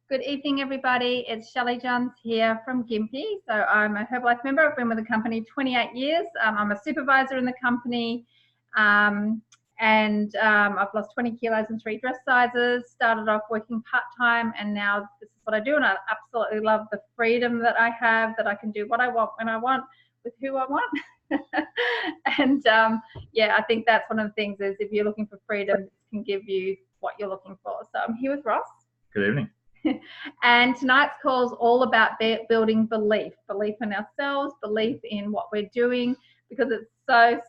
Good evening, everybody. It's Shelley Johns here from Gympie. So I'm a Herbalife member. I've been with the company 28 years. I'm a supervisor in the company, and I've lost 20 kilos in 3 dress sizes. Started off working part-time, and now this is what I do. And I absolutely love the freedom that I have, that I can do what I want when I want with who I want. And yeah, I think that's one of the things is if you're looking for freedom, this can give you what you're looking for. So I'm here with Ross. Good evening. And tonight's call is all about building belief in ourselves, belief in what we're doing, because it's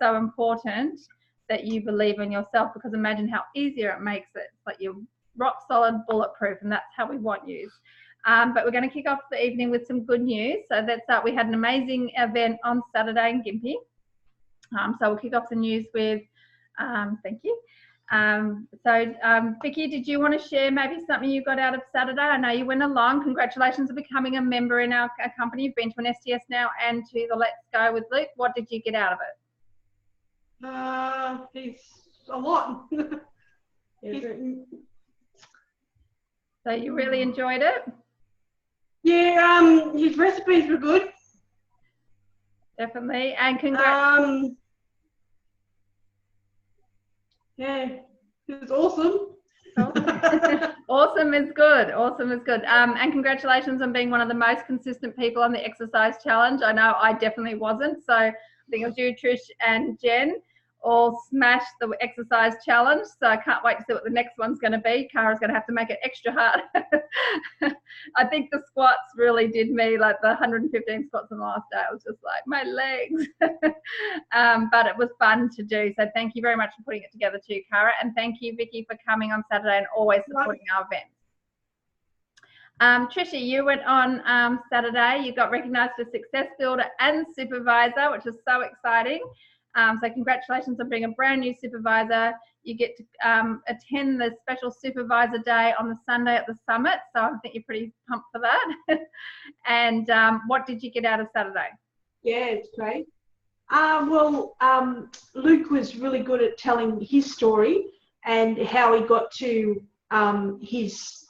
so important that you believe in yourself, because imagine how easier it makes it. It's like you're rock solid, bulletproof, and that's how we want you. But we're going to kick off the evening with some good news. So that's we had an amazing event on Saturday in Gympie. So we'll kick off the news with, thank you. Vicky, did you want to share maybe something you got out of Saturday? I know you went along. Congratulations on becoming a member in our company. You've been to an STS now and to the Let's Go with Luke. What did you get out of it? It's a lot. So you really enjoyed it? Yeah, his recipes were good. Definitely. And congrats. Yeah, it was awesome. Awesome is good. Awesome is good. And congratulations on being one of the most consistent people on the exercise challenge. I know I definitely wasn't. So I think it was you, Trish, and Jen all smashed the exercise challenge. So I can't wait to see what the next one's going to be. Kara's going to have to make it extra hard. I think the squats really did me, like the 115 squats on the last day. I was just like, my legs. But it was fun to do. So thank you very much for putting it together too, Kara. And thank you, Vicky, for coming on Saturday and always supporting our events. Trisha, you went on Saturday. You got recognised as Success Builder and Supervisor, which is so exciting. So congratulations on being a brand new supervisor. You get to attend the special supervisor day on the Sunday at the summit. So I think you're pretty pumped for that. And what did you get out of Saturday? Yeah, it's great. Luke was really good at telling his story and how he got to his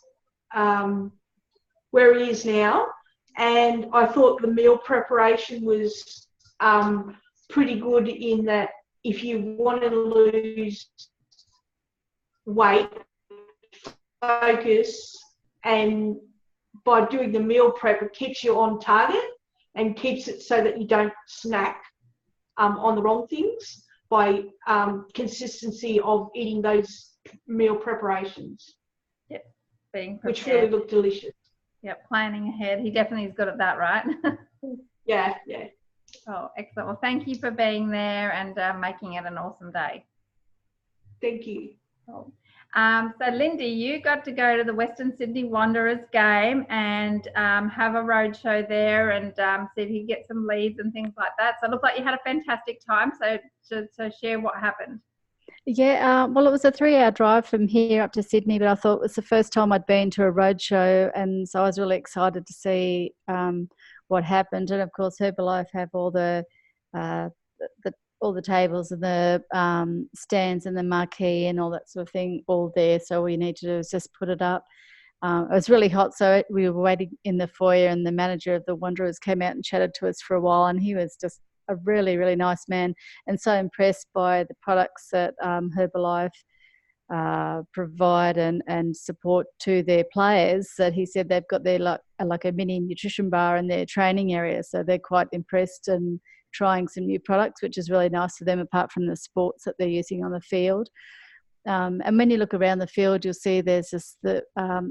where he is now. And I thought the meal preparation was pretty good in that if you want to lose weight, focus, and by doing the meal prep, it keeps you on target and keeps it so that you don't snack on the wrong things by consistency of eating those meal preparations. Yep, being prepared. Which really look delicious. Yep, planning ahead. He definitely is good at that, right? Yeah. Oh, excellent. Well, thank you for being there and making it an awesome day. Thank you. Cool. So, Lindy, you got to go to the Western Sydney Wanderers game and have a roadshow there and see if you could get some leads and things like that. So it looked like you had a fantastic time. So share what happened. Yeah, well, it was a 3-hour drive from here up to Sydney, but I thought it was the first time I'd been to a roadshow, and so I was really excited to see what happened. And of course, Herbalife have all the tables and the stands and the marquee and all that sort of thing all there. So all you need to do is just put it up. It was really hot, so we were waiting in the foyer, and the manager of the Wanderers came out and chatted to us for a while, and he was just a really, really nice man and so impressed by the products that Herbalife provide and support to their players that he said they've got their like a mini nutrition bar in their training area. So they're quite impressed and trying some new products, which is really nice for them apart from the sports that they're using on the field. And when you look around the field, you'll see there's this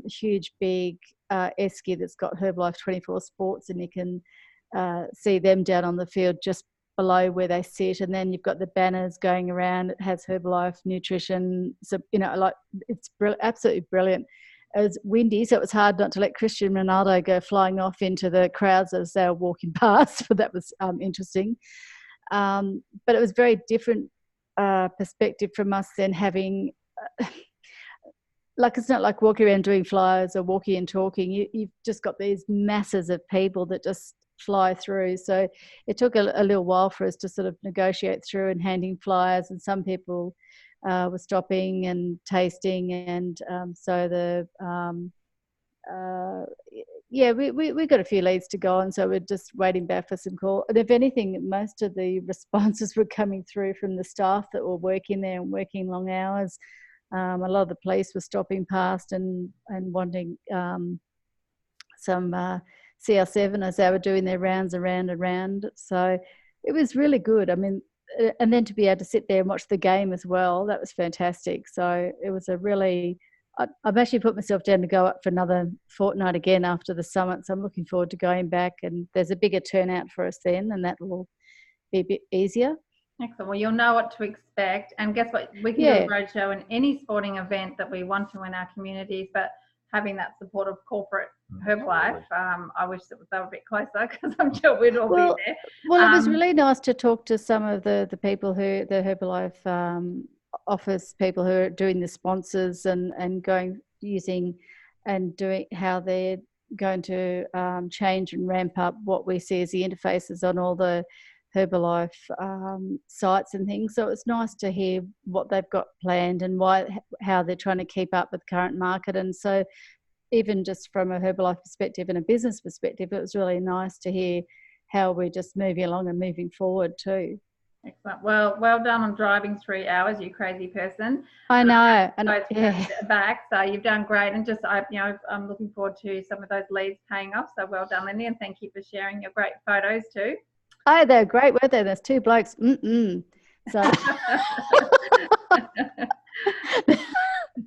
huge big esky that's got Herbalife 24 Sports, and you can see them down on the field just below where they sit, and then you've got the banners going around. It has Herbalife nutrition, so it's absolutely brilliant. It was windy, so it was hard not to let Cristiano Ronaldo go flying off into the crowds as they were walking past, but that was interesting. But it was very different perspective from us than having it's not like walking around doing flyers or walking and talking. You've just got these masses of people that just fly through. So it took a little while for us to sort of negotiate through and handing flyers, and some people were stopping and tasting, and so the yeah, we got a few leads to go on, so we're just waiting back for some call. And if anything, most of the responses were coming through from the staff that were working there and working long hours. A lot of the police were stopping past and wanting some CR7 as they were doing their rounds around and around. So it was really good. I mean, and then to be able to sit there and watch the game as well, that was fantastic. So it was a really, I've actually put myself down to go up for another fortnight again after the summit. So I'm looking forward to going back, and there's a bigger turnout for us then, and that will be a bit easier. Excellent. Well, you'll know what to expect. And guess what? We can do a roadshow in any sporting event that we want to in our communities, but having that support of corporate Herbalife, I wish that they were a bit closer, because I'm sure we'd all be there. Well, it was really nice to talk to some of the people who, the Herbalife office people who are doing the sponsors and going, using and doing how they're going to change and ramp up what we see as the interfaces on all the Herbalife sites and things. So it's nice to hear what they've got planned and how they're trying to keep up with the current market. And so even just from a Herbalife perspective and a business perspective, it was really nice to hear how we're just moving along and moving forward too. Excellent. Well done on driving 3 hours, you crazy person. I know. And back, so you've done great. And just, I'm looking forward to some of those leads paying off. So well done, Lindy, and thank you for sharing your great photos too. Oh, they're great, weren't they? There's 2 blokes. So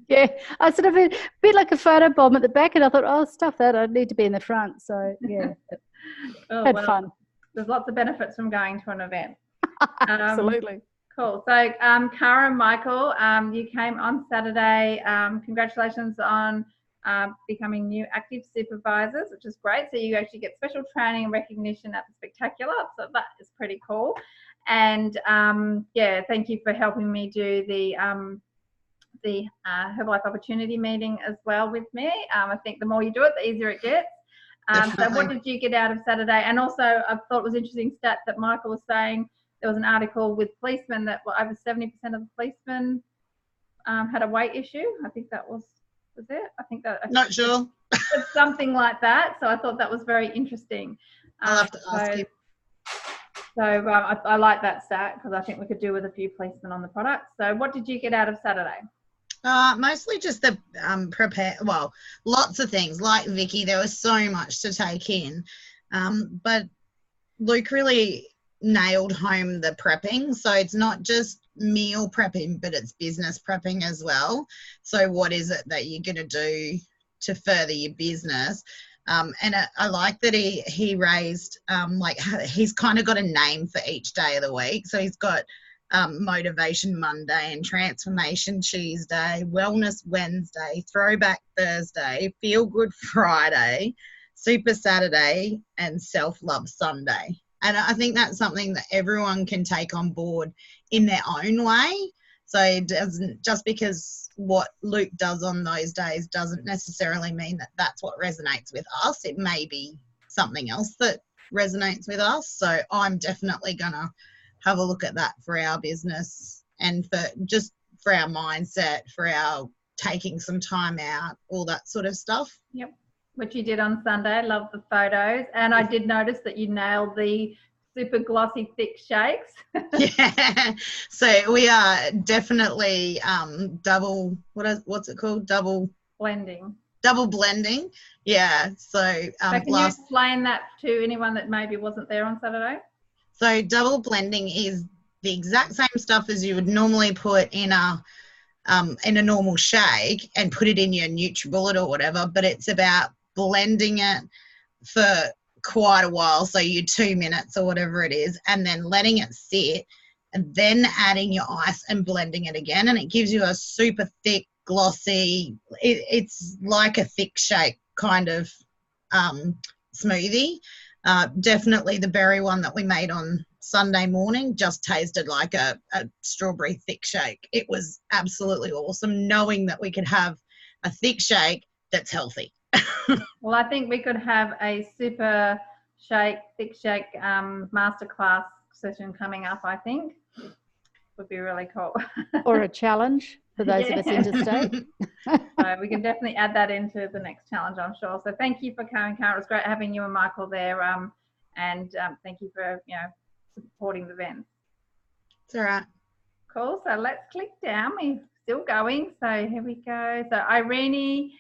yeah, I sort of a bit like a photo bomb at the back, and I thought, oh, stuff that, I need to be in the front. So yeah, had fun. There's lots of benefits from going to an event. Absolutely. Cool. So Cara and Michael, you came on Saturday. Congratulations on becoming new active supervisors, which is great. So you actually get special training and recognition at the Spectacular. So that is pretty cool. And yeah, thank you for helping me do the Herbalife Opportunity Meeting as well with me. I think the more you do it, the easier it gets. So what did you get out of Saturday? And also, I thought it was an interesting stat that Michael was saying. There was an article with policemen that over 70% of the policemen had a weight issue. I think that was it. I think that. Not sure. Something like that. So I thought that was very interesting. I'll have to ask him. So I like that stat, because I think we could do with a few policemen on the product. So what did you get out of Saturday? Mostly just the lots of things. Like Vicky, there was so much to take in. But Luke really nailed home the prepping. So it's not just meal prepping, but it's business prepping as well. So what is it that you're going to do to further your business? And I like that he raised, he's kind of got a name for each day of the week. So he's got Motivation Monday and Transformation Tuesday, Wellness Wednesday, Throwback Thursday, Feel Good Friday, Super Saturday, and Self-Love Sunday. And I think that's something that everyone can take on board in their own way. So it doesn't, just because what Luke does on those days doesn't necessarily mean that that's what resonates with us. It may be something else that resonates with us. So I'm definitely going to have a look at that for our business and for our mindset, for our taking some time out, all that sort of stuff. Yep. Which you did on Sunday. I love the photos. And I did notice that you nailed the super glossy thick shakes. Yeah. So we are definitely what's it called? Double blending. Yeah. So can you explain that to anyone that maybe wasn't there on Saturday? So double blending is the exact same stuff as you would normally put in a normal shake and put it in your NutriBullet or whatever, but it's about blending it for quite a while, so you 2 minutes or whatever it is, and then letting it sit and then adding your ice and blending it again, and it gives you a super thick, glossy, it's like a thick shake kind of smoothie. Definitely the berry one that we made on Sunday morning just tasted like a strawberry thick shake. It was absolutely awesome knowing that we could have a thick shake that's healthy. Well, I think we could have a super shake, thick shake masterclass session coming up, I think. would be really cool. Or a challenge for those of us interstate. So we can definitely add that into the next challenge, I'm sure. So thank you for coming, Karen. It was great having you and Michael there. And thank you for, supporting the event. It's all right. Cool. So let's click down. We're still going. So here we go. So Irene,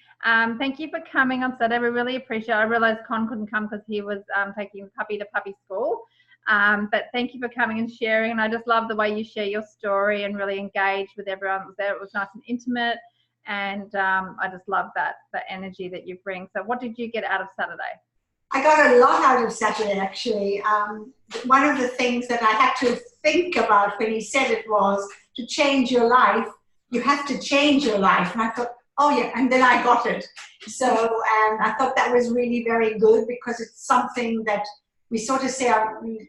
thank you for coming on Saturday. We really appreciate it. I realised Con couldn't come because he was taking the puppy to puppy school. But thank you for coming and sharing. And I just love the way you share your story and really engage with everyone that was there. It was nice and intimate. And I just love that energy that you bring. So what did you get out of Saturday? I got a lot out of Saturday, actually. One of the things that I had to think about when he said it was, to change your life, you have to change your life. And I thought, oh yeah, and then I got it. So I thought that was really very good, because it's something that we sort of say, we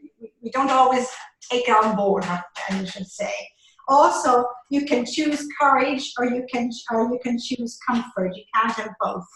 don't always take it on board, I should say. Also, you can choose courage, or you can choose comfort. You can't have both.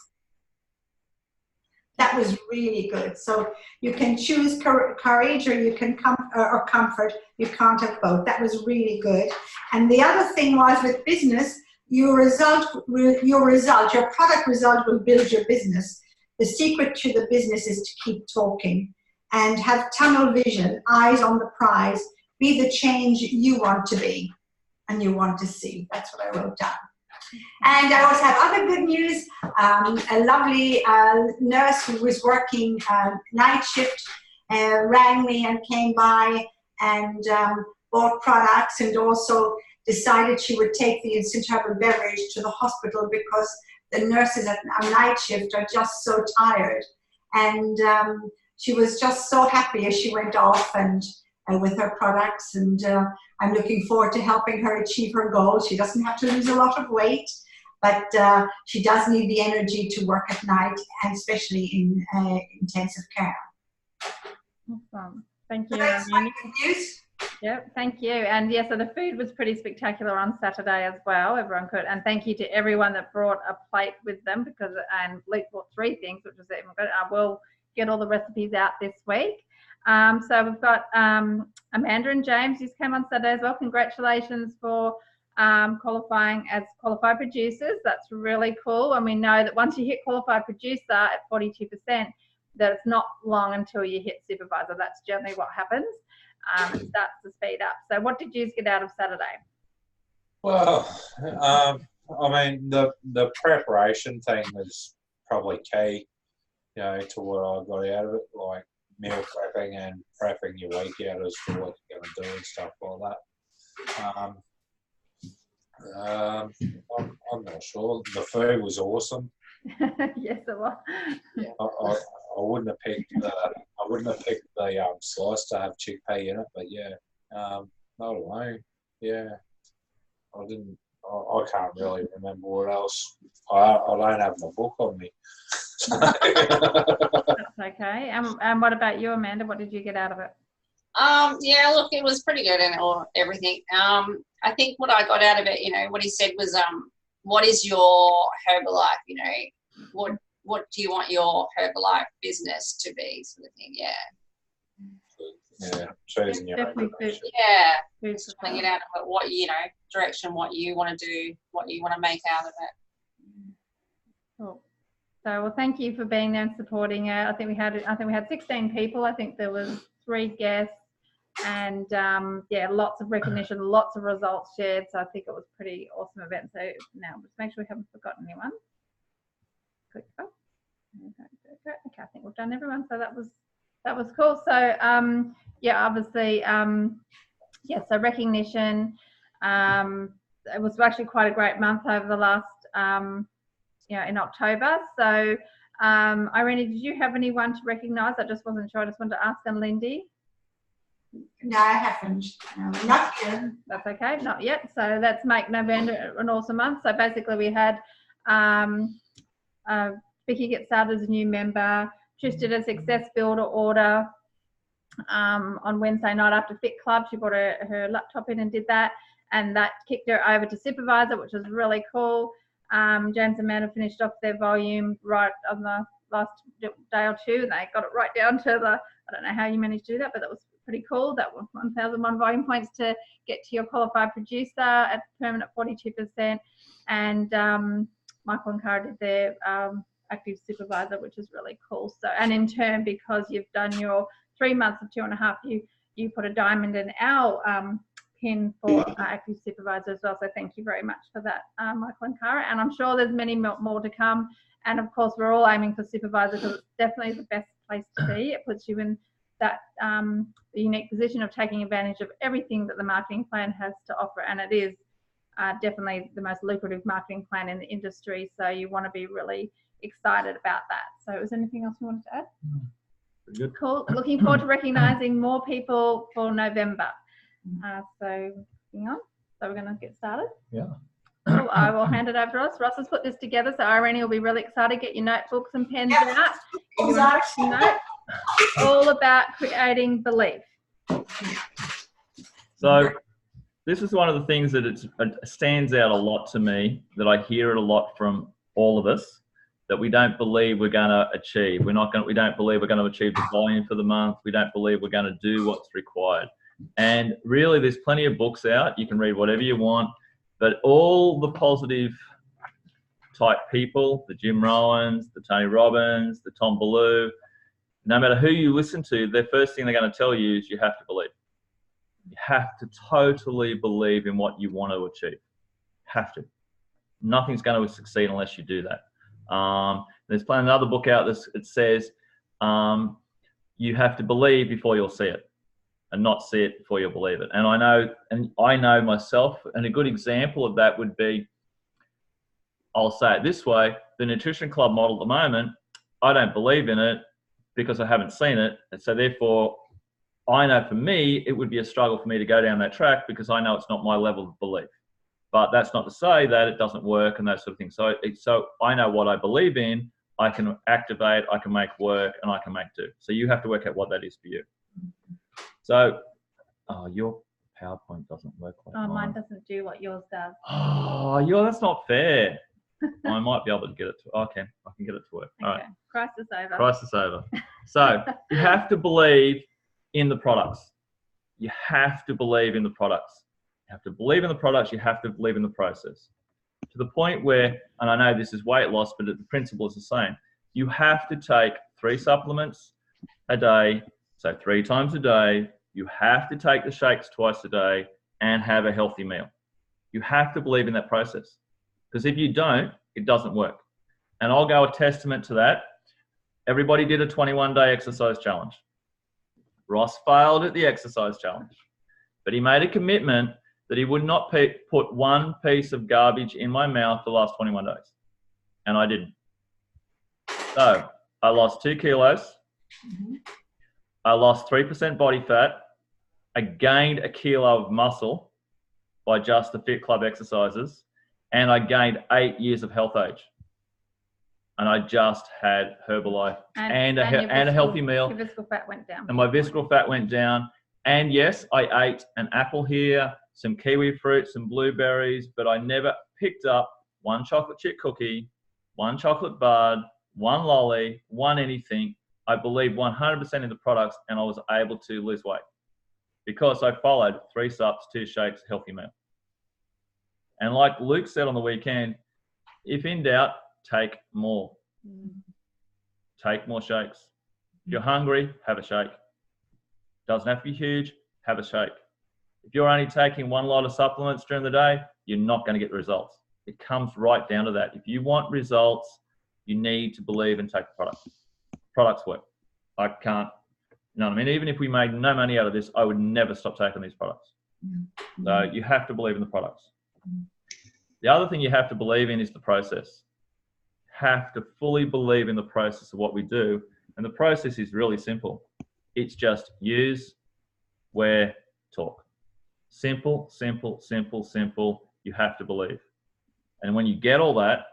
That was really good. So you can choose courage, or you can or comfort. You can't have both. That was really good. And the other thing was, with business, your product result will build your business. The secret to the business is to keep talking and have tunnel vision, eyes on the prize. Be the change you want to be and you want to see. That's what I wrote down. And I also have other good news. A lovely nurse who was working night shift rang me and came by and bought products, and also decided she would take the instant herbal beverage to the hospital, because the nurses at night shift are just so tired. And she was just so happy as she went off and with her products, and I'm looking forward to helping her achieve her goals. She doesn't have to lose a lot of weight, but she does need the energy to work at night, and especially in intensive care. Awesome. Thank you. So that's my good news. Yep, thank you. And yeah, so the food was pretty spectacular on Saturday as well. Everyone could. And thank you to everyone that brought a plate with them, and Luke brought 3 things, which was even good. I will get all the recipes out this week. So we've got Amanda and James, who came on Saturday as well. Congratulations for qualifying as qualified producers. That's really cool. And we know that once you hit qualified producer at 42%, that it's not long until you hit supervisor. That's generally what happens. It starts to speed up. So what did you get out of Saturday? Well, I mean, the preparation thing was probably key, to what I got out of it, like meal prepping and prepping your week out as to what you're going to do and stuff like that. I'm not sure. The food was awesome. Yes, it was. Yeah. I wouldn't have picked the slice to have chickpea in it, but yeah, I don't know. Yeah, I can't really remember what else. I don't have my book on me. That's okay. And what about you, Amanda? What did you get out of it? Yeah, look, it was pretty good and everything. I think what I got out of it, what he said was, what is your Herbalife? What do you want your Herbalife business to be, sort of thing? Yeah. Yeah, choosing your own direction. Yeah, just pulling it out of what direction, what you want to do, what you want to make out of it. Cool. So, well, thank you for being there and supporting it. I think we had 16 people. I think there was 3 guests, and yeah, lots of recognition, lots of results shared. So I think it was a pretty awesome event. So now let's make sure we haven't forgotten anyone. Click. Oh, okay. I think we've done everyone. So that was cool. So yeah, obviously, yeah. So recognition. It was actually quite a great month over the last. In October. So, Irene, did you have anyone to recognise? I just wasn't sure. I just wanted to ask them, Lindy. No, I haven't. Not yet. That's okay, not yet. So let's make November an awesome month. So basically we had Vicky get started as a new member. Trish did a success builder order on Wednesday night after Fit Club. She brought her laptop in and did that. And that kicked her over to supervisor, which was really cool. James and Amanda finished off their volume right on the last day or two, and they got it right down to I don't know how you managed to do that, but that was pretty cool. That was 1,001 volume points to get to your qualified producer at permanent 42%. And Michael and Cara did their active supervisor, which is really cool. So, and in turn, because you've done your 3 months of 2.5, you put a diamond in our pin for active supervisor as well. So thank you very much for that, Michael and Cara. And I'm sure there's many more to come. And of course, we're all aiming for supervisor because it's definitely the best place to be. It puts you in that the unique position of taking advantage of everything that the marketing plan has to offer. And it is definitely the most lucrative marketing plan in the industry. So you want to be really excited about that. So is there anything else you wanted to add? Good. Cool. Looking forward to recognising more people for November. So hang on. So we're going to get started. Yeah. Cool. I will hand it over to Ross. Ross has put this together, so Irene will be really excited. Get your notebooks and pens out. All about creating belief. So this is one of the things that it stands out a lot to me, that I hear it a lot from all of us, that we don't believe we're going to achieve. We don't believe we're going to achieve the volume for the month. We don't believe we're going to do what's required. And really, there's plenty of books out. You can read whatever you want, but all the positive type people, the Jim Rowans, the Tony Robbins, the Tom Ballou, no matter who you listen to, the first thing they're going to tell you is you have to believe. You have to totally believe in what you want to achieve. Have to. Nothing's going to succeed unless you do that. There's another book out that says you have to believe before you'll see it, and not see it before you'll believe it. And I know myself, and a good example of that would be, I'll say it this way, the Nutrition Club model at the moment, I don't believe in it because I haven't seen it. And so therefore, I know for me, it would be a struggle for me to go down that track because I know it's not my level of belief. But that's not to say that it doesn't work and that sort of thing. So I know what I believe in, I can activate, I can make work, and I can make do. So you have to work out what that is for you. So, your PowerPoint doesn't work like mine. Mine doesn't do what yours does. That's not fair. I might be able to get it to, I can get it to work. All right. Crisis over. Crisis over. So you have to believe in the products. You have to believe in the products. You have to believe in the products. You have to believe in the process. To the point where, and I know this is weight loss, but the principle is the same. You have to take 3 supplements a day, so 3 times a day. You have to take the shakes twice a day and have a healthy meal. You have to believe in that process. Because if you don't, it doesn't work. And I'll go a testament to that. Everybody did a 21-day exercise challenge. Ross failed at the exercise challenge, but he made a commitment that he would not put one piece of garbage in my mouth the last 21 days. And I didn't. So I lost 2 kilos. I lost 3% body fat. I gained 1 kilo of muscle by just the Fit Club exercises. And I gained 8 years of health age. And I just had Herbalife and a healthy meal. Your visceral fat went down. And my visceral fat went down. And yes, I ate an apple here, some kiwi fruit, some blueberries, but I never picked up 1 chocolate chip cookie, 1 chocolate bar, 1 lolly, 1 anything. I believe 100% in the products, and I was able to lose weight because I followed 3 sups, 2 shakes, healthy meal. And like Luke said on the weekend, if in doubt, take more. Take more shakes. If you're hungry, have a shake. Doesn't have to be huge, have a shake. If you're only taking 1 lot of supplements during the day, you're not going to get the results. It comes right down to that. If you want results, you need to believe and take the product. Products work. I can't, you know what I mean? Even if we made no money out of this, I would never stop taking these products. So you have to believe in the products. The other thing you have to believe in is the process. Have to fully believe in the process of what we do. And the process is really simple. It's just use, wear, talk. Simple, simple, simple, simple. You have to believe. And when you get all that,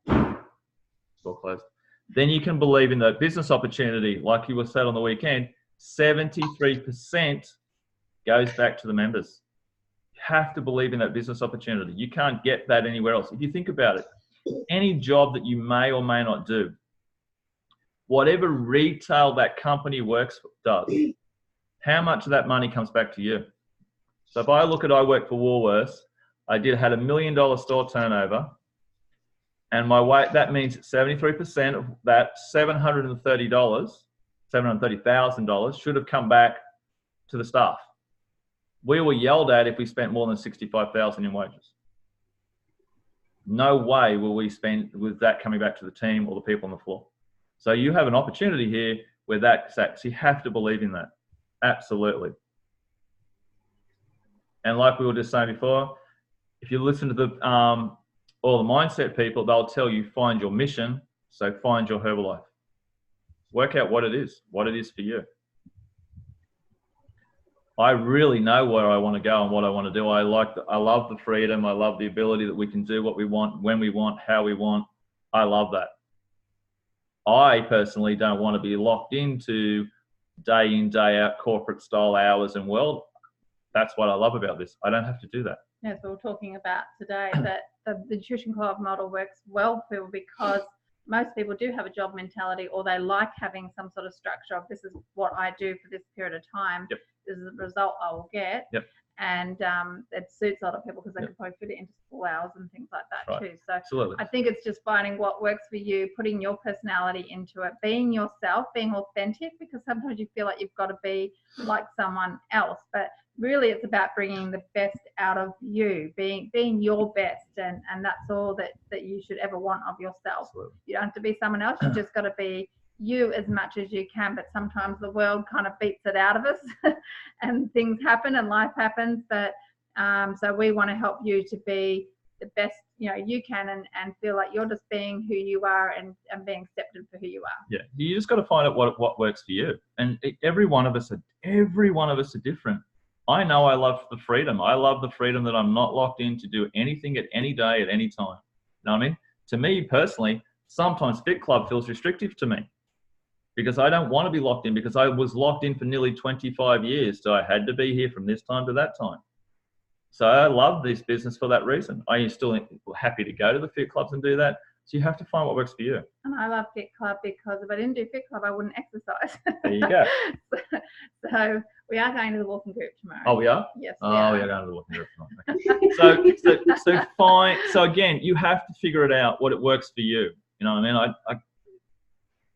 door closed, then you can believe in the business opportunity. Like you were said on the weekend, 73% goes back to the members. You have to believe in that business opportunity. You can't get that anywhere else. If you think about it, any job that you may or may not do, whatever retail that company does, how much of that money comes back to you? So if I look at, I work for Woolworths, I had $1 million store turnover, and my weight, that means 73% of that $730,000 should have come back to the staff. We were yelled at if we spent more than $65,000 in wages. No way will we spend with that coming back to the team or the people on the floor. So you have an opportunity here where that's so you have to believe in that. Absolutely. And like we were just saying before, if you listen to the all the mindset people, they'll tell you find your mission. So find your Herbalife. Work out what it is for you. I really know where I want to go and what I want to do. I love the freedom. I love the ability that we can do what we want, when we want, how we want. I love that. I personally don't want to be locked into day in, day out corporate style hours and world. That's what I love about this. I don't have to do that. Yeah, so we're talking about today that the Nutrition Club model works well for people because most people do have a job mentality, or they like having some sort of structure of this is what I do for this period of time. Yep. This is the result I will get. Yep. And it suits a lot of people because they can probably fit it into school hours and things like that too. So Absolutely. I think it's just finding what works for you, putting your personality into it, being yourself, being authentic, because sometimes you feel like you've got to be like someone else. But really it's about bringing the best out of you, being your best. And that's all that you should ever want of yourself. Absolutely. You don't have to be someone else. You just got to be you as much as you can, but sometimes the world kind of beats it out of us and things happen and life happens. But so we want to help you to be the best you can and feel like you're just being who you are and being accepted for who you are. Yeah, you just got to find out what works for you. And every one of us are different. I know I love the freedom. I love the freedom that I'm not locked in to do anything at any day at any time. You know what I mean? To me personally, sometimes Fit Club feels restrictive to me, because I don't want to be locked in, because I was locked in for nearly 25 years. So I had to be here from this time to that time. So I love this business for that reason. I am still happy to go to the Fit Clubs and do that. So you have to find what works for you. And I love Fit Club because if I didn't do Fit Club, I wouldn't exercise. There you go. So we are going to the walking group tomorrow. Oh, we are? Yes. We are going to the walking group tomorrow. Okay. So fine. So again, you have to figure it out what it works for you. You know what I mean?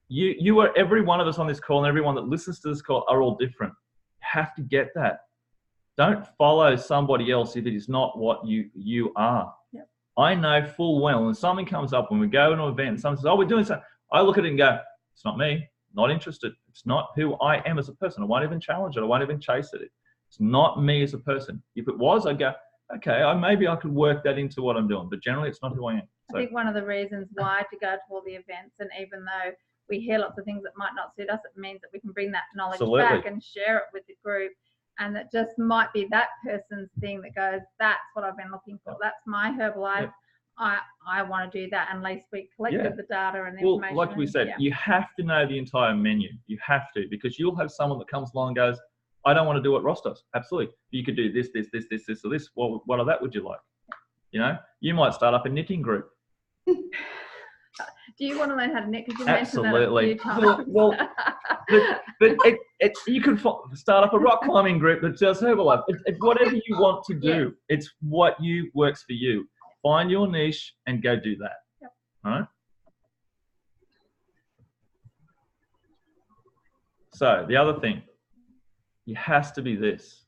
You are, every one of us on this call and everyone that listens to this call are all different. You have to get that. Don't follow somebody else if it is not what you are. Yep. I know full well when something comes up, when we go to an event and someone says, oh, we're doing something, I look at it and go, it's not me, not interested. It's not who I am as a person. I won't even challenge it. I won't even chase it. It's not me as a person. If it was, I'd go, okay, maybe I could work that into what I'm doing, but generally it's not who I am. So, I think one of the reasons why to go to all the events, and even though we hear lots of things that might not suit us, it means that we can bring that knowledge Absolutely. back and share it with the group. And that just might be that person's thing that goes, that's what I've been looking for. That's my Herbalife. Yep. I want to do that. And at least we collected the data and the well, information. like we said, you have to know the entire menu. You have to, because you'll have someone that comes along and goes, I don't want to do what Ross does. Absolutely. You could do this, or this. What of that would you like? You know, you might start up a knitting group. Do you want to learn how to knit? Because you Absolutely. mentioned that a few times. Well, but you could start up a rock climbing group that does Herbalife. It's whatever you want to do. Yeah. It's what works for you. Find your niche and go do that. Yep. All right? So the other thing, it has to be this.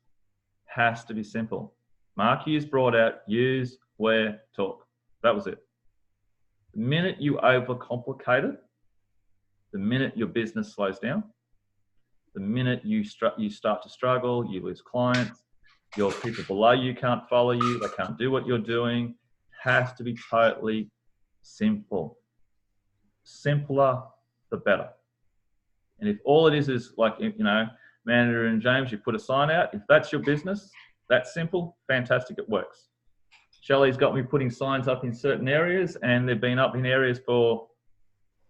Has to be simple. Mark Hughes brought out use, wear, talk. That was it. The minute you overcomplicate it, the minute your business slows down, the minute you start to struggle, you lose clients, your people below you can't follow you, they can't do what you're doing, has to be totally simple. Simpler, the better. And if all it is like, you know, Amanda and James, you put a sign out, if that's your business, that's simple, fantastic, it works. Shelley's got me putting signs up in certain areas, and they've been up in areas for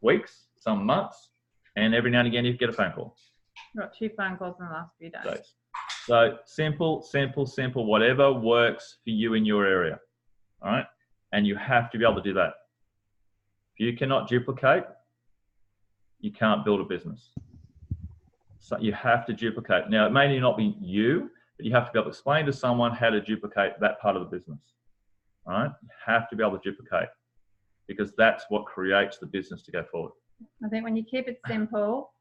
weeks, some months, and every now and again you get a phone call. Got 2 phone calls in the last few days. So simple, whatever works for you in your area, all right? And you have to be able to do that. If you cannot duplicate, you can't build a business. So you have to duplicate. Now, it may not be you, but you have to be able to explain to someone how to duplicate that part of the business. All right? You have to be able to duplicate, because that's what creates the business to go forward. I think when you keep it simple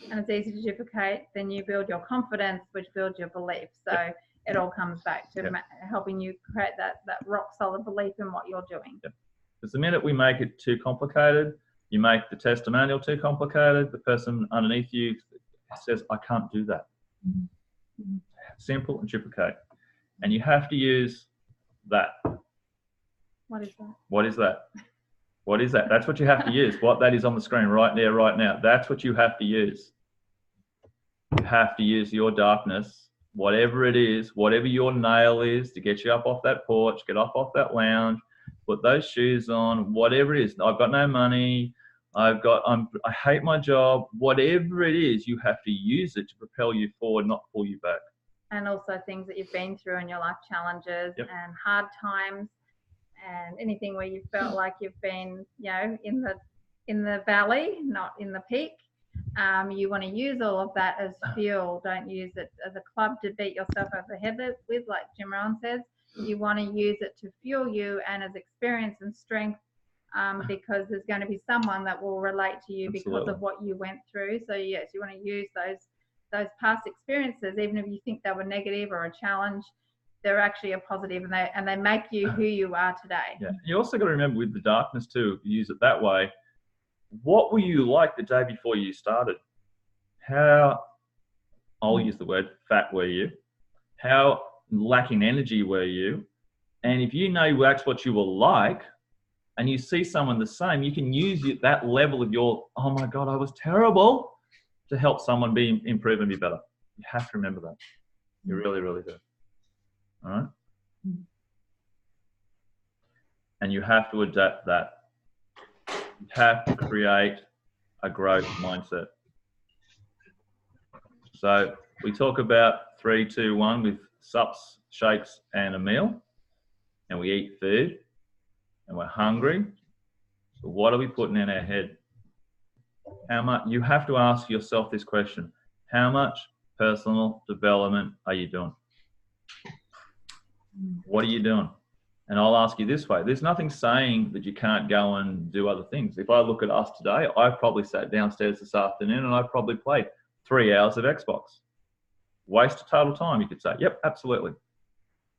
and it's easy to duplicate, then you build your confidence, which builds your belief. So it all comes back to helping you create that rock solid belief in what you're doing. Because the minute we make it too complicated, you make the testimonial too complicated, the person underneath you says, I can't do that. Simple and duplicate. And you have to use that. What is that? What is that? What is that? That's what you have to use. What that is on the screen right there, right now. That's what you have to use. You have to use your darkness, whatever it is, whatever your nail is, to get you up off that porch, get up off that lounge, put those shoes on, whatever it is. I've got no money. I hate my job. Whatever it is, you have to use it to propel you forward, not pull you back. And also things that you've been through in your life, challenges and hard times, and anything where you felt like you've been, in the valley, not in the peak. You want to use all of that as fuel. Don't use it as a club to beat yourself over the head with, like Jim Rohn says. You want to use it to fuel you and as experience and strength, because there's going to be someone that will relate to you because of what you went through. So yes, you want to use those past experiences, even if you think they were negative or a challenge, they're actually a positive, and they make you who you are today. Yeah. You also got to remember with the darkness too, if you use it that way, what were you like the day before you started? How, I'll use the word fat were you? How lacking energy were you? And if you know that's what you were like, and you see someone the same, you can use that level of your, oh my God, I was terrible, to help someone improve and be better. You have to remember that. You really, really do. All right? And you have to adapt that. You have to create a growth mindset. So we talk about 3, 2, 1 with sups, shakes, and a meal. And we eat food. And we're hungry. So what are we putting in our head? How much? You have to ask yourself this question. How much personal development are you doing? What are you doing? And I'll ask you this way. There's nothing saying that you can't go and do other things. If I look at us today, I probably sat downstairs this afternoon and I probably played 3 hours of Xbox. Waste of total time, you could say. Yep, absolutely.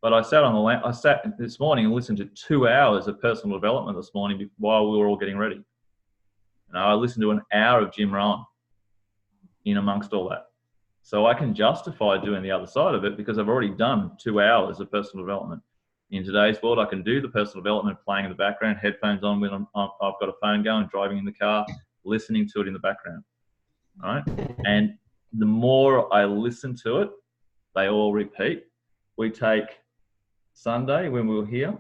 But I sat this morning and listened to 2 hours of personal development this morning while we were all getting ready. I listened to an hour of Jim Rohn in amongst all that. So I can justify doing the other side of it because I've already done 2 hours of personal development. In today's world, I can do the personal development playing in the background, headphones on when I've got a phone going, driving in the car, listening to it in the background. All right? And the more I listen to it, they all repeat. We take Sunday when we were here.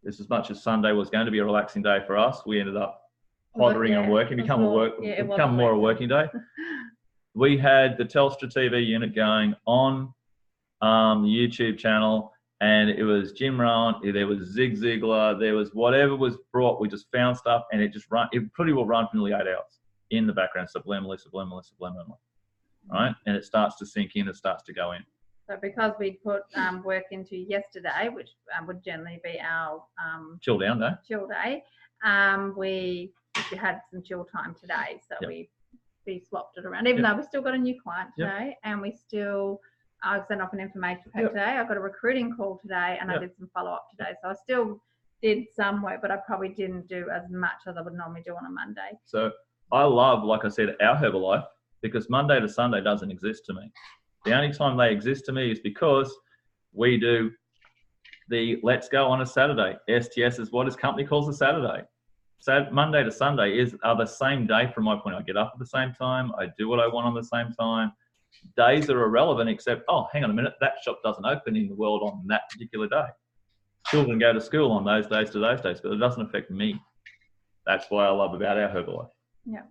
Just as much as Sunday was going to be a relaxing day for us, we ended up pottering and working, become more a working day. We had the Telstra TV unit going on the YouTube channel, and it was Jim Rohn, there was Zig Ziglar, there was whatever was brought, we just found stuff, and it pretty well run for nearly 8 hours in the background, subliminally. Right? And it starts to sink in, it starts to go in. So because we put work into yesterday, which would generally be our chill day, we had some chill time today. So we swapped it around, even though we still got a new client today, and I sent off an information pack today. I got a recruiting call today, and I did some follow-up today. So I still did some work, but I probably didn't do as much as I would normally do on a Monday. So I love, like I said, our Herbalife, because Monday to Sunday doesn't exist to me. The only time they exist to me is because we do the Let's Go on a Saturday. STS is what his company calls a Saturday. So Monday to Sunday are the same day from my point. I get up at the same time. I do what I want on the same time. Days are irrelevant except, oh, hang on a minute, that shop doesn't open in the world on that particular day. Children go to school on those days to those days, but it doesn't affect me. That's what I love about our Herbalife. Yeah.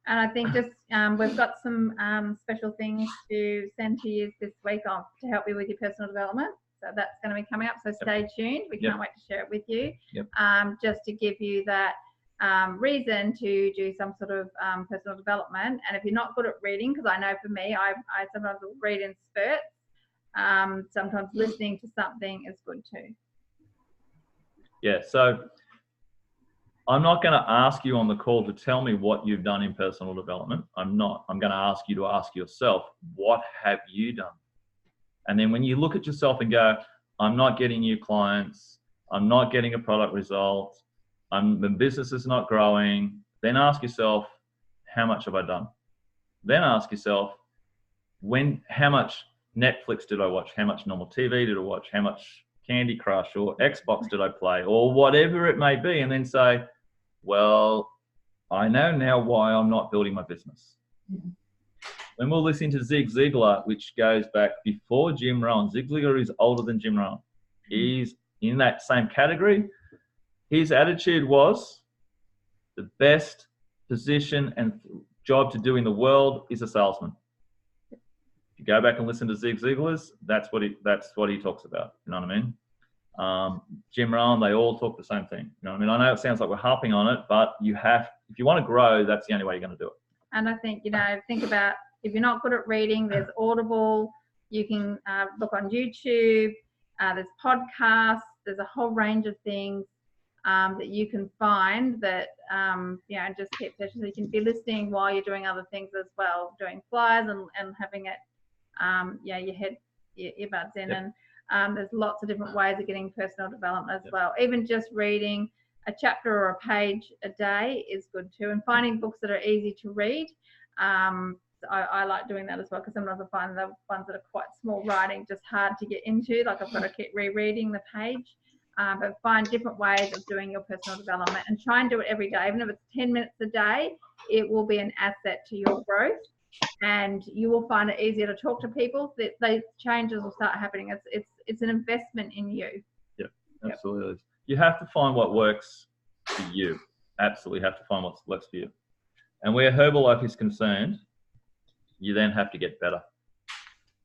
And I think just we've got some special things to send to you this week to help you with your personal development. So that's going to be coming up. So stay tuned. We can't wait to share it with you. Just to give you that reason to do some sort of personal development. And if you're not good at reading, because I know for me, I sometimes will read in spurts. Sometimes listening to something is good too. Yeah, so I'm not going to ask you on the call to tell me what you've done in personal development. I'm not. I'm going to ask you to ask yourself, what have you done? And then when you look at yourself and go, I'm not getting new clients, I'm not getting a product result, the business is not growing, then ask yourself, how much have I done? Then ask yourself, how much Netflix did I watch? How much normal TV did I watch? How much Candy Crush or Xbox did I play? Or whatever it may be. And then say, well, I know now why I'm not building my business. When we're listening to Zig Ziglar, which goes back before Jim Rohn, Zig Ziglar is older than Jim Rohn. He's in that same category. His attitude was the best position and job to do in the world is a salesman. If you go back and listen to Zig Ziglar's, that's what he talks about. You know what I mean? Jim Rohn, they all talk the same thing. You know what I mean? I know it sounds like we're harping on it, but if you want to grow, that's the only way you're going to do it. And I think, think about, if you're not good at reading, there's Audible, you can look on YouTube, there's podcasts, there's a whole range of things that you can find that, just keep sessions. So you can be listening while you're doing other things as well, doing flyers and having it, your earbuds in. Yep. And there's lots of different ways of getting personal development as well. Even just reading a chapter or a page a day is good too. And finding books that are easy to read. I like doing that as well, because sometimes I find the ones that are quite small writing just hard to get into. Like I've got to keep rereading the page. But find different ways of doing your personal development and try and do it every day. Even if it's 10 minutes a day, it will be an asset to your growth, and you will find it easier to talk to people. That those changes will start happening. It's an investment in you. Yeah, absolutely. Yep. You have to find what works for you. Absolutely have to find what works for you. And where Herbalife is concerned, you then have to get better.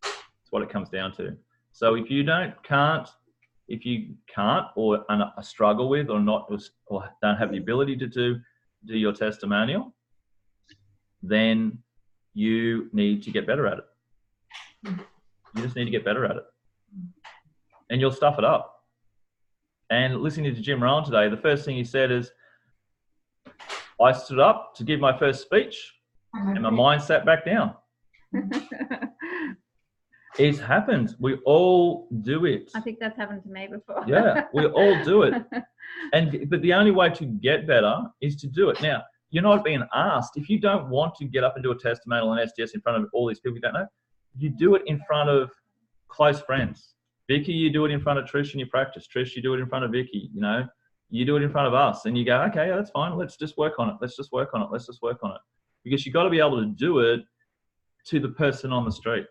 That's what it comes down to. So if you can't or struggle with or don't have the ability to do your testimonial, then you need to get better at it. You just need to get better at it. And you'll stuff it up. And listening to Jim Rohn today, the first thing he said is, I stood up to give my first speech and my mind sat back down. It's happened. We all do it. I think that's happened to me before. Yeah, we all do it. But the only way to get better is to do it. Now, you're not being asked. If you don't want to get up and do a testimonial and SDS in front of all these people you don't know, you do it in front of close friends. Vicky, you do it in front of Trish and you practice. Trish, you do it in front of Vicky. You do it in front of us, and you go, okay, yeah, that's fine. Let's just work on it. Let's just work on it. Let's just work on it. Because you've got to be able to do it to the person on the street.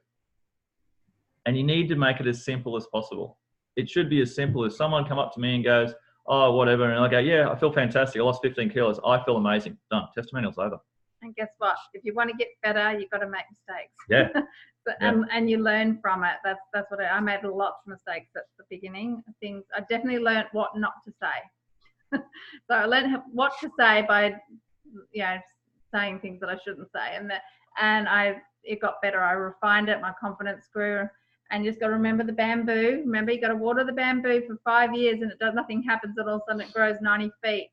And you need to make it as simple as possible. It should be as simple as someone come up to me and goes, oh, whatever. And I go, yeah, I feel fantastic. I lost 15 kilos. I feel amazing. Done. Testimonial's over. And guess what? If you want to get better, you've got to make mistakes. Yeah. And you learn from it. That's what I made lots of mistakes at the beginning. Things I definitely learned what not to say. So I learned what to say by, saying things that I shouldn't say. It got better. I refined it. My confidence grew. And you just got to remember the bamboo. Remember, you got to water the bamboo for 5 years, and nothing happens, and all of a sudden it grows 90 feet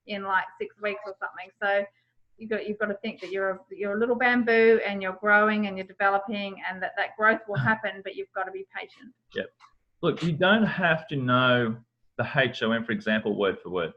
in like 6 weeks or something. So you've got to think that you're a little bamboo, and you're growing and you're developing, and that growth will happen, but you've got to be patient. Yep. Look, you don't have to know the HOM, for example, word for word.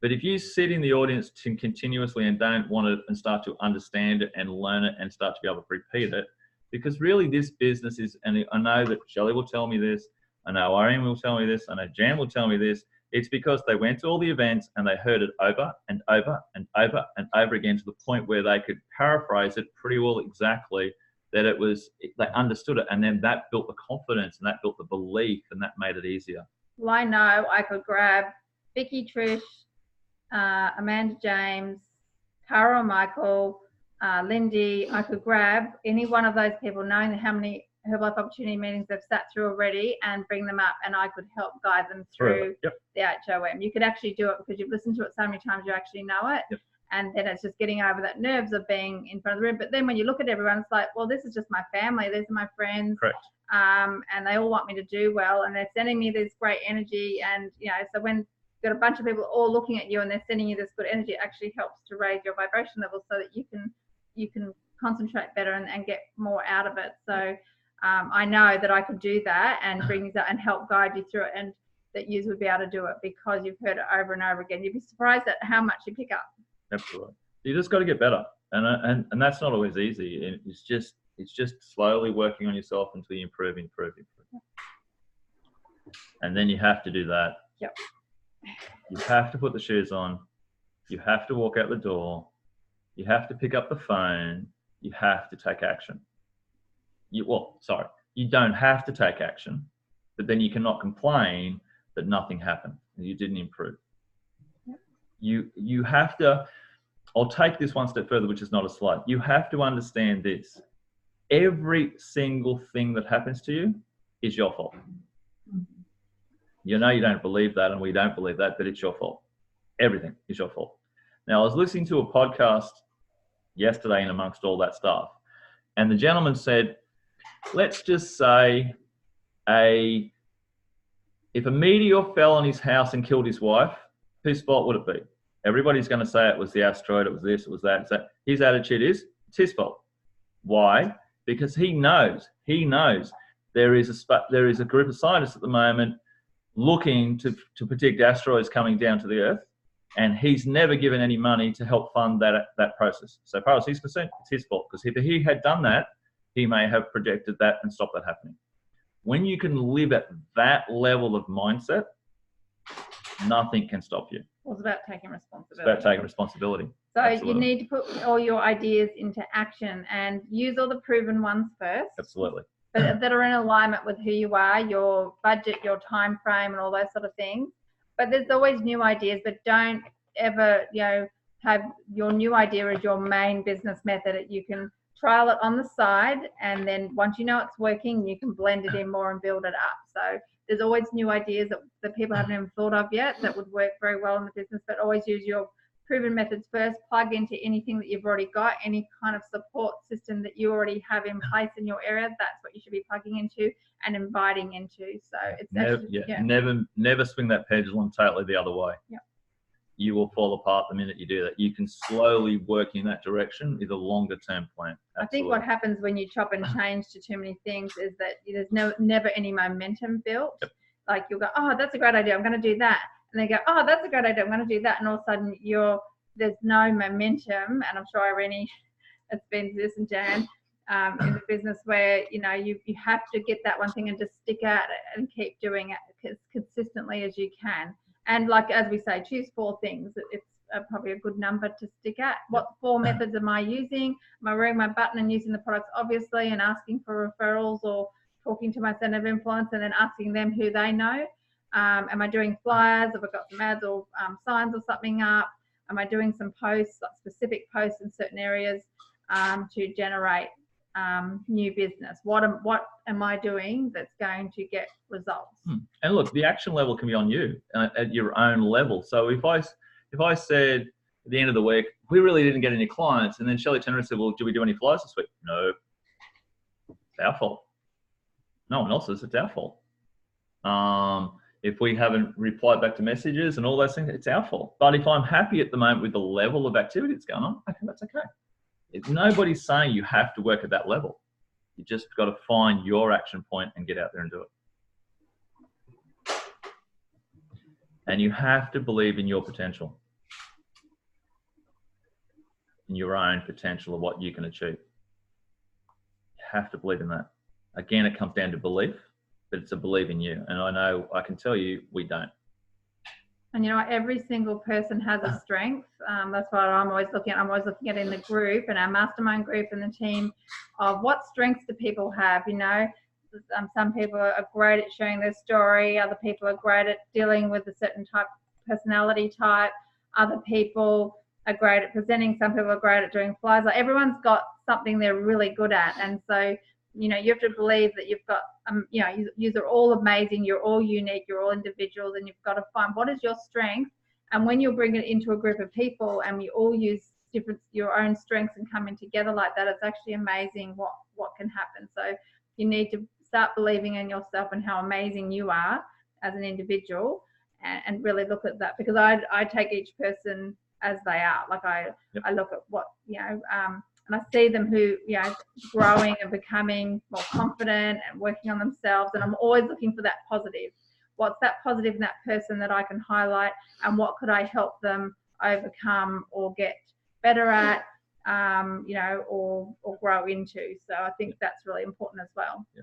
But if you sit in the audience continuously and don't want to and start to understand it and learn it and start to be able to repeat it, because really this business is, and I know that Shelley will tell me this, I know Irene will tell me this, I know Jan will tell me this, it's because they went to all the events and they heard it over and over and over and over again to the point where they could paraphrase it pretty well exactly, that they understood it, and then that built the confidence and that built the belief, and that made it easier. Well, I know I could grab Vicky, Trish, Amanda James, Cara Michael, Lindy. I could grab any one of those people, knowing how many Herbalife Opportunity meetings they've sat through already and bring them up, and I could help guide them through Yep. the HOM. You could actually do it because you've listened to it so many times you actually know it. Yep. And then it's just getting over that nerves of being in front of the room. But then when you look at everyone, it's like, well, this is just my family. These are my friends. Correct. And they all want me to do well, and they're sending me this great energy. And, you know, so when you've got a bunch of people all looking at you and they're sending you this good energy, it actually helps to raise your vibration level so that you can concentrate better and get more out of it. So I know that I could do that and bring these out and help guide you through it, and that you would be able to do it because you've heard it over and over again. You'd be surprised at how much you pick up. Absolutely. You just got to get better, and that's not always easy. It's just slowly working on yourself until you improve. And then you have to do that. Yep. You have to put the shoes on. You have to walk out the door. You have to pick up the phone. You have to take action. You don't have to take action, but then you cannot complain that nothing happened and you didn't improve. Yep. You have to, I'll take this one step further, which is not a slide. You have to understand this. Every single thing that happens to you is your fault. You know you don't believe that, and we don't believe that, but it's your fault. Everything is your fault. Now, I was listening to a podcast yesterday and amongst all that stuff, and the gentleman said, let's just say if a meteor fell on his house and killed his wife, whose fault would it be? Everybody's going to say it was the asteroid, it was this, it was that. So his attitude is, it's his fault. Why? Because he knows there is a group of scientists at the moment looking to predict asteroids coming down to the Earth, and he's never given any money to help fund that process. So as far as he's concerned, it's his fault, because if he had done that, he may have projected that and stopped that happening. When you can live at that level of mindset, nothing can stop you. Well, it's about taking responsibility. It's about taking responsibility. So Absolutely. You need to put all your ideas into action and use all the proven ones first. Absolutely. But that are in alignment with who you are, your budget, your time frame, and all those sort of things. But there's always new ideas, but don't ever, have your new idea as your main business method. You can trial it on the side, and then once you know it's working, you can blend it in more and build it up. So there's always new ideas that people haven't even thought of yet that would work very well in the business, but always use your proven methods first. Plug into anything that you've already got, any kind of support system that you already have in place in your area. That's what you should be plugging into and inviting into. So it's never swing that pendulum totally the other way. Yeah. You will fall apart the minute you do that. You can slowly work in that direction with a longer term plan. Absolutely. I think what happens when you chop and change to too many things is that there's never any momentum built. Yep. Like you'll go, oh, that's a great idea, I'm going to do that. And they go, oh, that's a great idea, I'm going to do that. And all of a sudden there's no momentum. And I'm sure Irene has been to this, and Jan, in the business where, you have to get that one thing and just stick at it and keep doing it as consistently as you can. And like, as we say, choose 4 things. It's probably a good number to stick at. What 4 methods am I using? Am I wearing my button and using the products, obviously, and asking for referrals, or talking to my center of influence and then asking them who they know? Am I doing flyers? Have I got some ads or signs or something up? Am I doing some posts, like specific posts in certain areas to generate new business? What am I doing that's going to get results? And look, the action level can be on you at your own level. So if I said at the end of the week, we really didn't get any clients, and then Shelley turned and said, well, did we do any flyers this week? No. It's our fault. No one else's, it's our fault. If we haven't replied back to messages and all those things, it's our fault. But if I'm happy at the moment with the level of activity that's going on, okay, that's okay. Nobody's saying you have to work at that level. You just got to find your action point and get out there and do it. And you have to believe in your potential, in your own potential of what you can achieve. You have to believe in that. Again, it comes down to belief, but it's a belief in you. And I can tell you, we don't. And every single person has a strength. That's what I'm always looking at. I'm always looking at in the group and our mastermind group and the team of what strengths do people have. Some people are great at sharing their story. Other people are great at dealing with a certain type of personality type. Other people are great at presenting. Some people are great at doing flyers. Like everyone's got something they're really good at. And so you know, you have to believe that you've got, you know, you are all amazing, you're all unique, you're all individuals, and you've got to find what is your strength. And when you bring it into a group of people and we all use your own strengths and coming together like that, it's actually amazing what can happen. So you need to start believing in yourself and how amazing you are as an individual, and really look at that, because I take each person as they are. Like I look at what, you know, and I see them who, you know, growing and becoming more confident and working on themselves. And I'm always looking for that positive. What's that positive in that person that I can highlight, and what could I help them overcome or get better at, you know, or grow into. So I think that's really important as well. Yeah.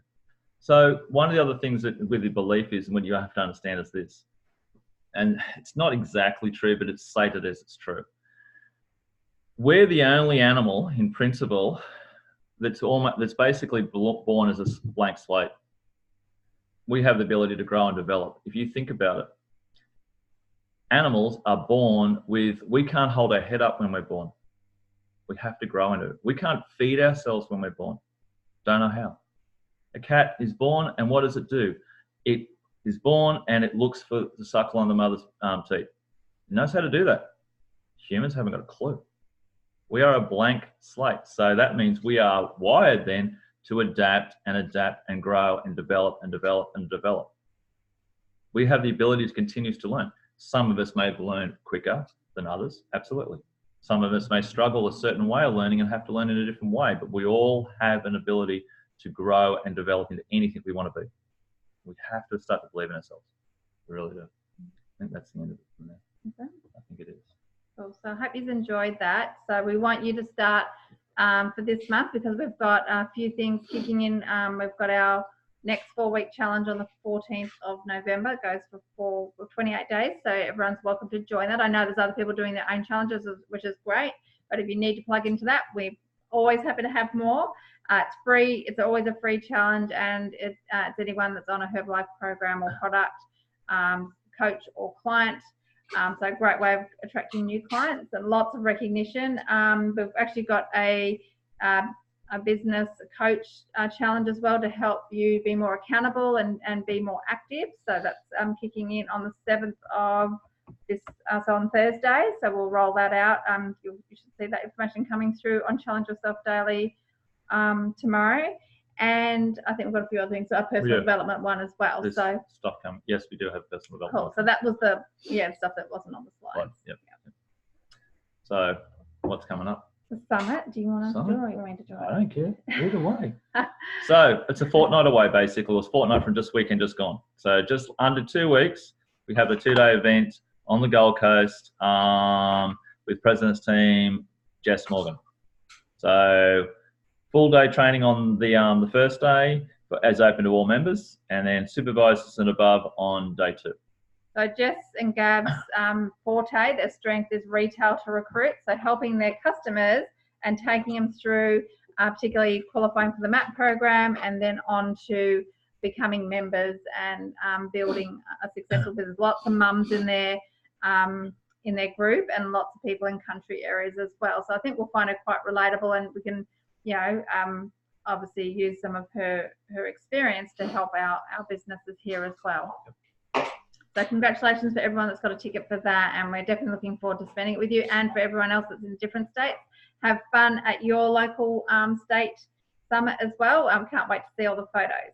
So one of the other things that with the belief is, and what you have to understand is this, and it's not exactly true, but it's stated as it's true. We're the only animal, in principle, that's basically born as a blank slate. We have the ability to grow and develop. If you think about it, animals are born with, we can't hold our head up when we're born. We have to grow into it. We can't feed ourselves when we're born. Don't know how. A cat is born, and what does it do? It is born and it looks for the suckle on the mother's teat. It knows how to do that. Humans haven't got a clue. We are a blank slate. So that means we are wired then to adapt and grow and develop and develop and develop. We have the ability to continue to learn. Some of us may learn quicker than others, absolutely. Some of us may struggle a certain way of learning and have to learn in a different way, but we all have an ability to grow and develop into anything we want to be. We have to start to believe in ourselves. We really do. I think that's the end of it from there. Okay. I think it is. Cool. So I hope you've enjoyed that. So we want you to start for this month, because we've got a few things kicking in. We've got our next 4-week challenge on the 14th of November. It goes for 28 days. So everyone's welcome to join that. I know there's other people doing their own challenges, which is great. But if you need to plug into that, we're always happy to have more. It's free. It's always a free challenge, and it's anyone that's on a Herbalife program or product, coach or client. So a great way of attracting new clients and lots of recognition. We've actually got a business coach challenge as well to help you be more accountable and be more active. So that's kicking in on the 7th of this, so on Thursday. So we'll roll that out. You should see that information coming through on Challenge Yourself Daily tomorrow. And I think we've got a few other things. So our personal development one as well. There's so stuff coming. Yes, we do have personal development. Cool. So that was the stuff that wasn't on the slides. Yep. So what's coming up? The summit. Do you want to do it, or you want me to do it? I don't care. Either way. So it's a fortnight away, basically. It's a fortnight from just weekend just gone. So just under 2 weeks, we have a 2-day event on the Gold Coast with President's team, Jess Morgan. So full day training on the first day, as open to all members, and then supervisors and above on day 2. So Jess and Gab's forte, their strength is retail to recruit. So helping their customers and taking them through, particularly qualifying for the MAP program, and then on to becoming members and building a successful business. Lots of mums in their group, and lots of people in country areas as well. So I think we'll find it quite relatable, and we can, obviously use some of her experience to help our businesses here as well. So congratulations for everyone that's got a ticket for that, and we're definitely looking forward to spending it with you. And for everyone else that's in different states, have fun at your local state summit as well. Can't wait to see all the photos.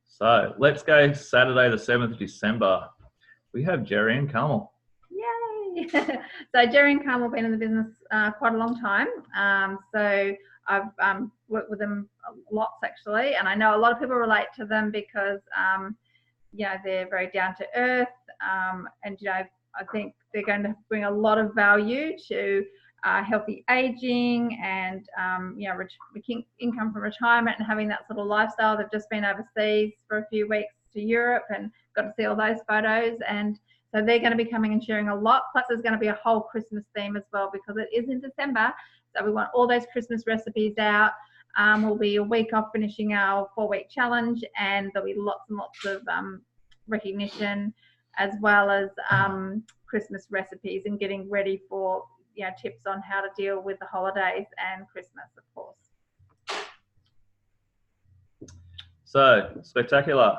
So let's go Saturday the 7th of December. We have Jerry and Carmel. Yay! So Jerry and Carmel have been in the business quite a long time. So I've worked with them lots actually, and I know a lot of people relate to them because they're very down to earth, and I think they're going to bring a lot of value to healthy aging and income from retirement and having that sort of lifestyle. They've just been overseas for a few weeks to Europe and got to see all those photos, and so they're going to be coming and sharing a lot. Plus there's going to be a whole Christmas theme as well, because it is in December. So we want all those Christmas recipes out. We'll be a week off finishing our 4-week challenge, and there'll be lots and lots of recognition, as well as Christmas recipes and getting ready for tips on how to deal with the holidays and Christmas, of course. So, spectacular.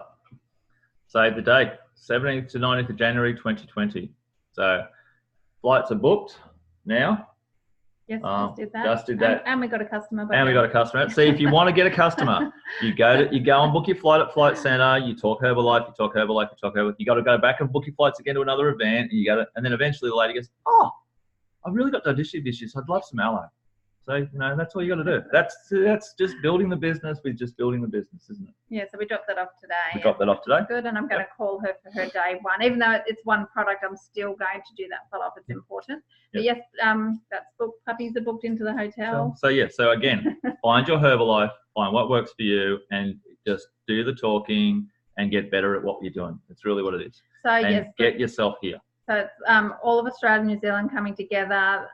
Save the date, 17th to 19th of January 2020. So, flights are booked now. Yes, just did that. Just did that. And we got a customer. And we got a customer. See, if you want to get a customer, you go and book your flight at Flight Centre. You talk Herbalife. You talk Herbalife. You got to go back and book your flights again to another event. And then eventually the lady goes, "Oh, I've really got digestive issues. I'd love some aloe." So that's all you got to do. That's just building the business with just building the business, isn't it? Yeah. So we dropped that off today. We dropped that off today. Good, and I'm going to call her for her day one. Even though it's one product, I'm still going to do that follow up. It's important. But yes, that's booked. Puppies are booked into the hotel. So again, find your Herbalife, find what works for you, and just do the talking and get better at what you're doing. It's really what it is. So and get yourself here. So it's all of Australia and New Zealand coming together.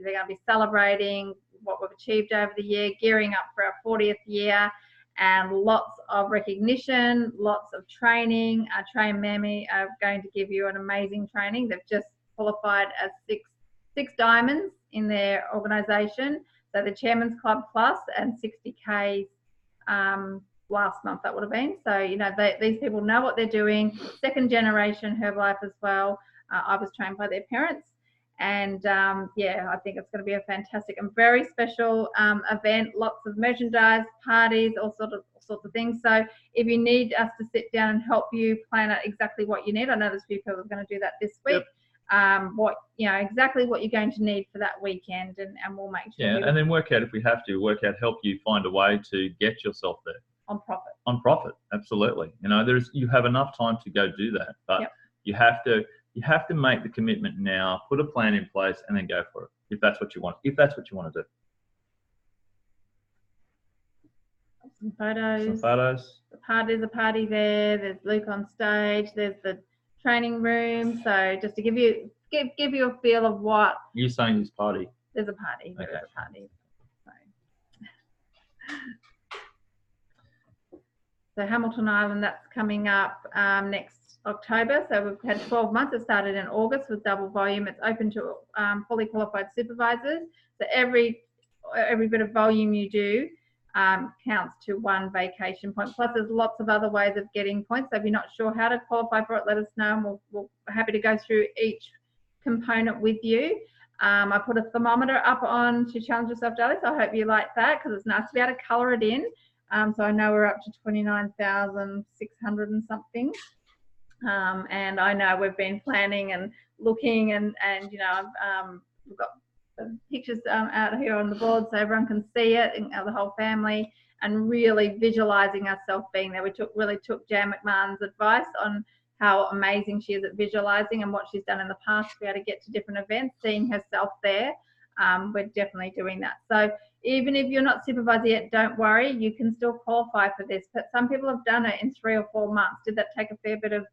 They're going to be celebrating what we've achieved over the year, gearing up for our 40th year, and lots of recognition, lots of training. Train Mammy are going to give you an amazing training. They've just qualified as six diamonds in their organisation. So the Chairman's Club Plus and 60K last month that would have been. So, these people know what they're doing. Second generation Herbalife as well. I was trained by their parents. And I think it's going to be a fantastic and very special event. Lots of merchandise, parties, all sorts of things. So if you need us to sit down and help you plan out exactly what you need, I know there's a few people are going to do that this week. Yep. Exactly what you're going to need for that weekend, and we'll make sure. Yeah, and then work out, if we have to, help you find a way to get yourself there. On profit, absolutely. You have enough time to go do that, but yep. you have to make the commitment now, put a plan in place, and then go for it. If that's what you want. If that's what you want to do. Some photos. There's a party there. There's Luke on stage. There's the training room. So just to give you a feel of what you're saying, this party. There's a party. Okay. There's a party. So Hamilton Island, that's coming up next October. So we've had 12 months. It started in August with double volume. It's open to fully qualified supervisors. So every bit of volume you do counts to one vacation point. Plus, there's lots of other ways of getting points. So if you're not sure how to qualify for it, let us know, and we're happy to go through each component with you. I put a thermometer up on to Challenge Yourself Daily, so I hope you like that, because it's nice to be able to colour it in. So I know we're up to 29,600 and something. And I know we've been planning and looking, and we've got pictures out here on the board so everyone can see it, and the whole family, and really visualising ourselves being there. We really took Jan McMahon's advice on how amazing she is at visualising and what she's done in the past to be able to get to different events, seeing herself there. We're definitely doing that. So even if you're not supervisor yet, don't worry, you can still qualify for this. But some people have done it in 3 or 4 months. Did that take a fair bit of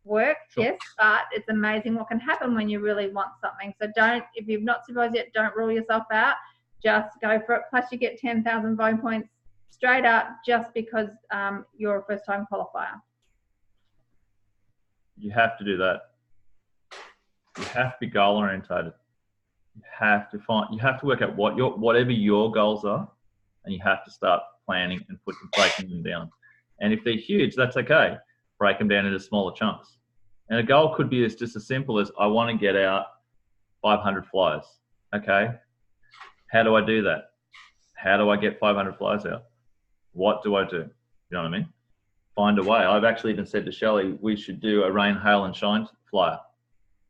work? Sure. Yes, but it's amazing what can happen when you really want something. So if you've not supervised yet, don't rule yourself out. Just go for it. Plus you get 10,000 volume points straight up just because you're a first time qualifier. You have to do that. You have to be goal orientated. You have to work out whatever your goals are, and you have to start planning and breaking them down. And if they're huge, that's okay. Break them down into smaller chunks. And a goal could be just as simple as, I want to get out 500 flyers. Okay. How do I do that? How do I get 500 flyers out? What do I do? You know what I mean? Find a way. I've actually even said to Shelley, we should do a rain, hail and shine flyer.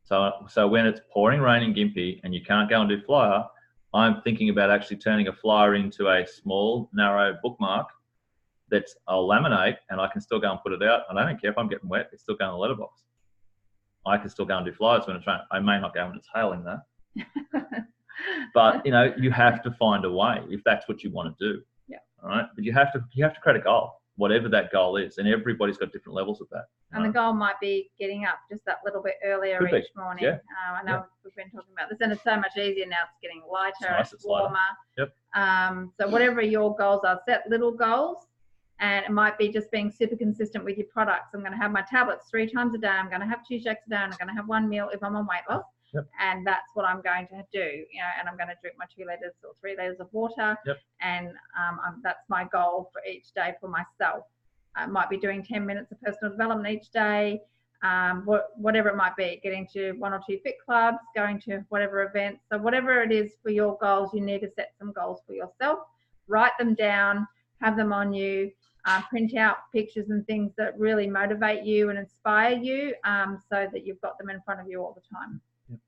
So when it's pouring rain in Gympie and you can't go and do flyer, I'm thinking about actually turning a flyer into a small, narrow bookmark that I'll laminate, and I can still go and put it out. And I don't care if I'm getting wet, it's still going in the letterbox. I can still go and do flyers when it's raining. I may not go when it's hailing though. But you have to find a way if that's what you want to do. Yeah. All right. But you have to create a goal, whatever that goal is, and everybody's got different levels of that. And the goal might be getting up just that little bit earlier each morning. Yeah. I know we've been talking about this, and it's so much easier now. It's getting lighter, it's warmer. Yep. So whatever your goals are, set little goals, and it might be just being super consistent with your products. I'm going to have my tablets 3 times a day. I'm going to have 2 shakes a day, and I'm going to have 1 meal if I'm on weight loss. Yep. And that's what I'm going to do. And I'm going to drink my 2 liters or 3 liters of water. Yep. And that's my goal for each day for myself. might be doing 10 minutes of personal development each day, whatever it might be, getting to 1 or 2 fit clubs, going to whatever events. So whatever it is for your goals, you need to set some goals for yourself, write them down, have them on you, print out pictures and things that really motivate you and inspire you, so that you've got them in front of you all the time.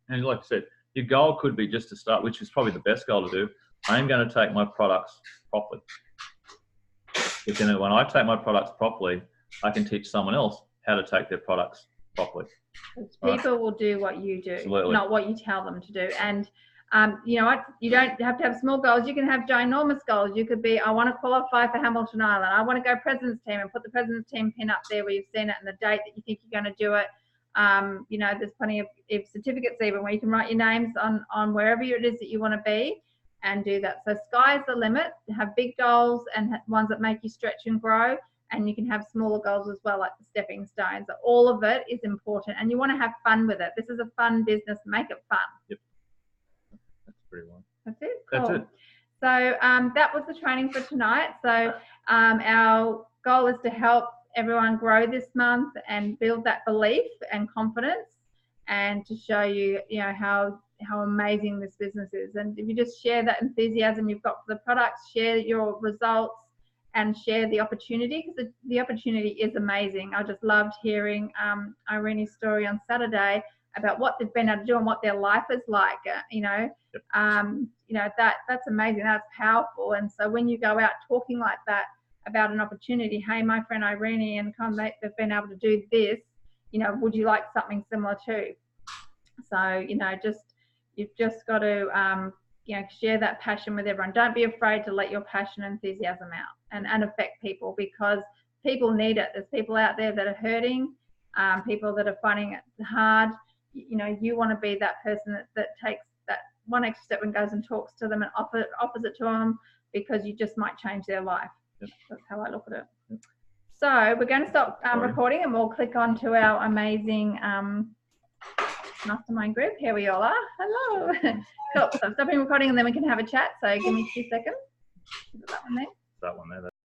And like I said, your goal could be just to start, which is probably the best goal to do. I'm going to take my products properly. Because when I take my products properly, I can teach someone else how to take their products properly. People will do what you do, Absolutely. not what you tell them to do. And you know what? You don't have to have small goals. You can have ginormous goals. You could be, I want to qualify for Hamilton Island. I want to go President's Team, and put the President's Team pin up there where you've seen it and the date that you think you're going to do it. You know, there's plenty of certificates even where you can write your names on wherever it is that you want to be and do that. So sky's the limit. Have big goals and ones that make you stretch and grow. And you can have smaller goals as well, like the stepping stones. So all of it is important, and you want to have fun with it. This is a fun business. Make it fun. Yep. That's pretty well. That's it. Cool. That's it. So that was the training for tonight. So our goal is to help everyone grow this month and build that belief and confidence, and to show you, you know, how amazing this business is. And if you just share that enthusiasm you've got for the products, share your results, and share the opportunity, because the opportunity is amazing. I just loved hearing Irene's story on Saturday about what they've been able to do and what their life is like. You know, that's amazing. That's powerful. And so when you go out talking like that about an opportunity, hey, my friend Irene and Conmate, they've been able to do this. You know, would you like something similar too? So, you know, you've just got to you know, share that passion with everyone. Don't be afraid to let your passion and enthusiasm out and affect people, because people need it. There's people out there that are hurting, people that are finding it hard. You know, you want to be that person that takes that one extra step and goes and talks to them and offers it to them, because you just might change their life. Yep. That's how I look at it. Yep. So we're going to stop recording, and we'll click on to our amazing mastermind group. Here we all are. Hello. Cool. So I'm stopping recording, and then we can have a chat. So give me 2 seconds. Is it that one there?